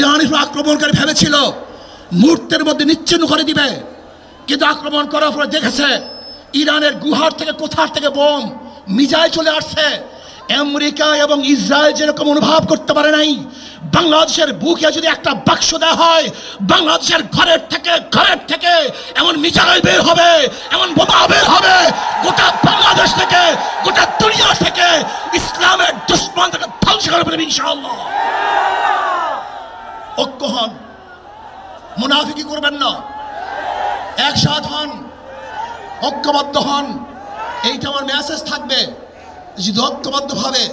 Iran আক্রমণকারী ভেবেছিল মুহূর্তের মধ্যে নিশ্চিহ্ন করে দিবে, কিন্তু আক্রমণ করার পরে দেখেছে ইরানের গুহার থেকে কোথার থেকে বোম মিসাইল চলে আসছে। আমেরিকা এবং ইসরায়েল যেরকম অনুভব করতে পারে নাই, বাংলাদেশের বুকে যদি একটা বাক্স দেওয়া হয়, বাংলাদেশের ঘরের থেকে এমন মিসাইল বের হবে, এমন বোমা বের হবে, গোটা বাংলাদেশ থেকে, গোটা দুনিয়া থেকে ইসলামের দুশমনকে ধ্বংস করে ফেলবে ইনশাআল্লাহ। ঐক্য হন, মুনাফিকি করবেন না, একসাথ হন, ঐক্যবদ্ধ হন। এইটা আমার মেসেজ থাকবে। যদি ঐক্যবদ্ধভাবে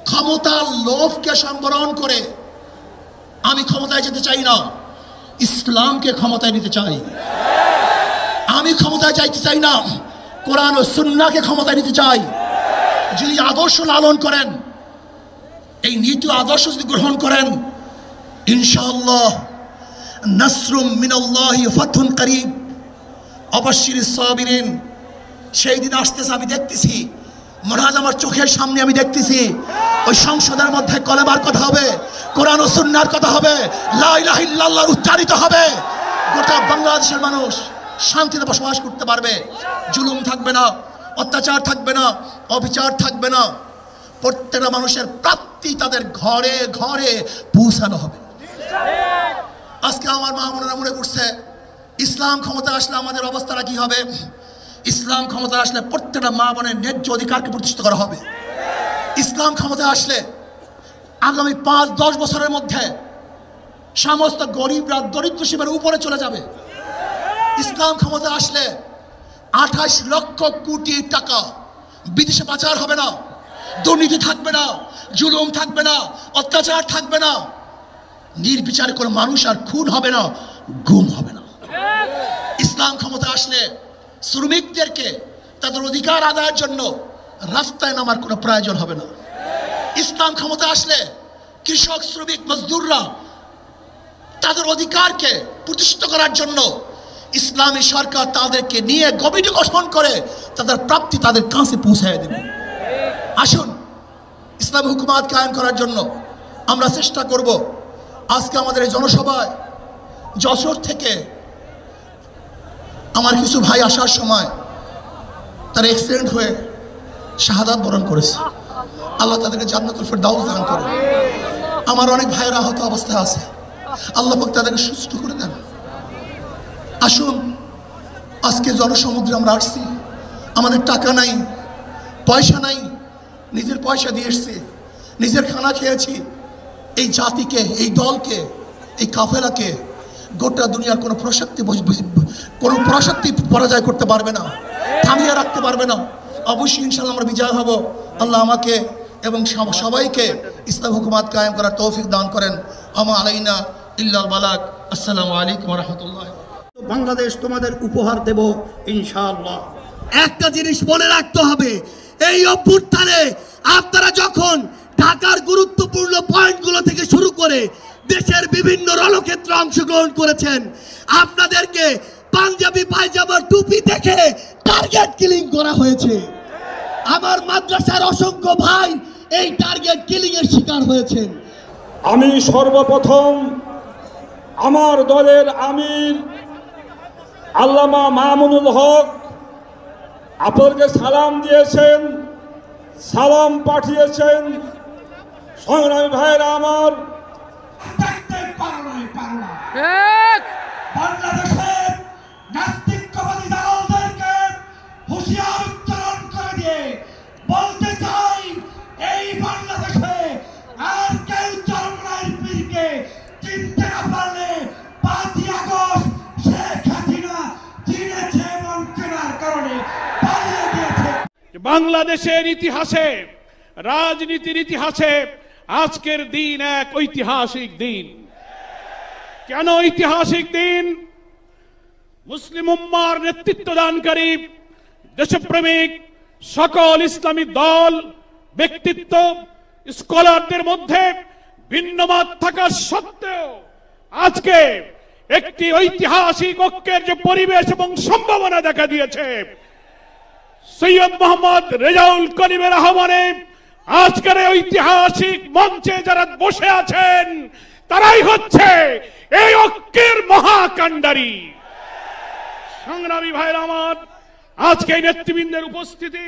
ক্ষমতার লোভকে সংবরণ করে আমি ক্ষমতায় যেতে চাই না, ইসলামকে ক্ষমতায় নিতে চাই। আমি ক্ষমতায় যাইতে চাই না, কোরআন ও সুন্নাহকে ক্ষমতায় নিতে চাই। যদি আদর্শ লালন করেন, এই নীতি আদর্শ যদি গ্রহণ করেন, ইনশাআল্লাহ নাসরুম মিনাল্লাহি ফাতহুন করিব, অবশ্যিরিস সাবিরিন। সেই দিন আসতেছে, আমি দেখতেছি, মহারাজ আমার চোখের সামনে আমি দেখতেছি। ওই সংসদের মধ্যে কলেমার কথা হবে, কোরআন ও সুন্নাহর কথা হবে, লা ইলাহা ইল্লাল্লাহ উচ্চারিত হবে। গোটা বাংলাদেশের মানুষ শান্তিতে বসবাস করতে পারবে। জুলুম থাকবে না, অত্যাচার থাকবে না, অবিচার থাকবে না। প্রত্যেকটা মানুষের প্রাপ্তি তাদের ঘরে ঘরে পৌঁছানো হবে। আজকে আমার মা বোনেরা মনে করছে ইসলাম ক্ষমতা আসলে আমাদের অবস্থাটা কি হবে। ইসলাম ক্ষমতা আসলে প্রত্যেকটা মা বোনের ন্যায্য অধিকারকে প্রতিষ্ঠিত করা হবে। ইসলাম ক্ষমতা আসলে আগামী 5-10 বছরের মধ্যে সমস্ত গরিবরা দরিদ্র সীমার উপরে চলে যাবে। ইসলাম ক্ষমতা আসলে 28 লক্ষ কোটি টাকা বিদেশে পাচার হবে না, দুর্নীতি থাকবে না, জুলুম থাকবে না, অত্যাচার থাকবে না, নির্বিচারে কোনো মানুষ আর খুন হবে না, গুম হবে না। ইসলাম ক্ষমতা আসলে শ্রমিকদেরকে তাদের অধিকার আদায়ের জন্য রাস্তায় নামার কোনো প্রয়োজন হবে না। ইসলাম ক্ষমতা আসলে কৃষক, শ্রমিক, মজদুররা তাদের অধিকারকে প্রতিষ্ঠিত করার জন্য ইসলামী সরকার তাদেরকে নিয়ে কমিটি গঠন করে তাদের প্রাপ্তি তাদের কাছে পৌঁছায় দেবে। আসুন, ইসলামী হুকুমাত কায়েম করার জন্য আমরা চেষ্টা করব। আজকে আমাদের এই জনসভায় যশোর থেকে আমার কিছু ভাই আসার সময় তারা অ্যাক্সিডেন্ট হয়ে শাহাদাত বরণ করেছে। আল্লাহ তাদেরকে জান্নাতুল ফেরদাউস দান করে। আমার অনেক ভাইয়েরা আহত অবস্থায় আছে, আল্লাহ পাক তাদেরকে সুস্থ করে দেন। আসুন, আজকে জনসমুদ্রে আমরা আসছি, আমাদের টাকা নাই, পয়সা নাই, নিজের পয়সা দিয়ে এসছি, নিজের খানা খেয়েছি। এই জাতিকে, এই দলকে, এই কাফেলাকে গোটা দুনিয়ার কোনো প্রশক্তি পরাজয় করতে পারবে না, থামিয়ে রাখতে পারবে না। অবশ্যই ইনশাআল্লাহ আমরা বিজয় হব। আল্লাহ আমাকে এবং সবাইকে ইসলাম হুকুমাত কায়েম করার তৌফিক দান করেন। আমা আলাইনা ইল্লাল বালাগ। আসসালামু আলাইকুম ওয়া রাহমাতুল্লাহ। বাংলাদেশ তোমাদের উপহার দেব ইনশাআল্লাহ। একটা জিনিস মনে রাখতে হবে, এই অভ্যুত্থানে আপনারা যখন ঢাকার গুরুত্বপূর্ণ পয়েন্টগুলো থেকে শুরু করে দেশের বিভিন্ন রণক্ষেত্রে অংশগ্রহণ করেছেন, আপনাদেরকে পাঞ্জাবি পায়জামা টুপি দেখে টার্গেট কিলিং করা হয়েছে। আমার মাদ্রাসার অসংখ্য ভাই এই টার্গেট কিলিং এর শিকার হয়েছেন। আমি সর্বপ্রথম আমার দলের আমির আল্লামা মামুনুল হক আপনাদেরকে সালাম দিয়েছেন, সালাম পাঠিয়েছেন। সংগ্রামী ভাইয়েরা আমার, বাংলাদেশের নাস্তিকবাদী দলদেরকে হুঁশিয়ার উচ্চারণ করে দিয়ে বলতে চাই, এই বাংলাদেশে আর কেউ চরমনাইয়ের পীরকে চিনতে না পারলে 5ই আগস্ট শেখ হাসিনা চিনেছে এবং চেনার কারণে পালিয়ে গিয়েছে। বাংলাদেশের ইতিহাসে, রাজনীতির ইতিহাসে আজকের দিন এক ঐতিহাসিক দিন। কেন ঐতিহাসিক দিন? মুসলিম উম্মার নেতৃত্ব দানকারী দেশপ্রেমিক সকল ইসলামী দল, ব্যক্তিত্ব, স্কলারদের মধ্যে ভিন্নমত থাকা সত্ত্বেও আজকে একটি ঐতিহাসিক ঐক্যের যে পরিবেশ এবং সম্ভাবনা দেখা দিয়েছে, সৈয়দ মোহাম্মদ রেজাউল করিমের আহ্বানে আজকের ঐতিহাসিক মঞ্চে যারা বসে আছেন তারাই হচ্ছে এই ঐক্যের মহাকাণ্ডারী। সংগ্রামী ভাইরা আমার, আজকে এই নেতৃবৃন্দের উপস্থিতি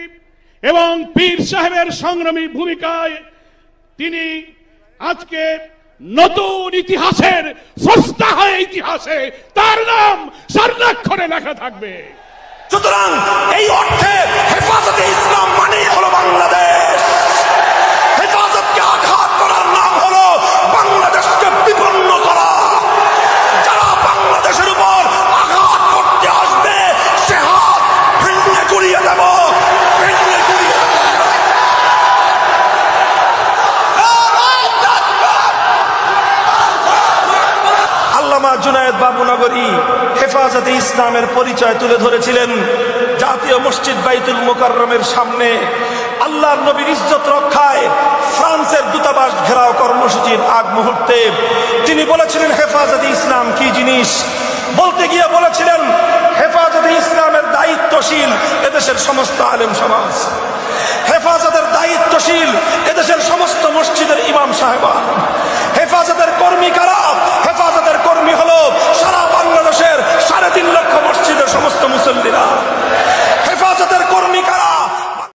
এবং পীর সাহেবের সংগ্রামী ভূমিকায় তিনি আজকে নতুন ইতিহাসের স্রষ্টা হয়ে ইতিহাসে তার নাম স্বর্ণাক্ষরে লেখা থাকবে। সুতরাং এই অর্থে হেফাজতে ইসলাম মানেই হলো বাংলাদেশ। হেফাজতকে আঘাত করার নাম হলো বাংলাদেশকে বিপন্ন করা। যারা বাংলাদেশের উপর আঘাত করতে আসবে সে হাত ভেঙে গুড়িয়ে দেব, ভেঙে গুড়িয়ে দেব। আল্লামা জুনায়েদ বাবুনগরী হেফাজতে ইসলামের পরিচয় তুলে ধরেছিলেন জাতীয় মসজিদ বাইতুল মুকাররমের সামনে আল্লাহর নবীর ইজ্জত রক্ষায় ফ্রান্সের দূতাবাস ঘেরাও কর্মসূচির আগ মুহূর্তে তিনি বলেছিলেন হেফাজতে ইসলাম কি জিনিস। বলতে গিয়ে বলেছিলেন হেফাজতে ইসলামের দায়িত্বশীল এদেশের সমস্ত আলেম সমাজ, হেফাজতের দায়িত্বশীল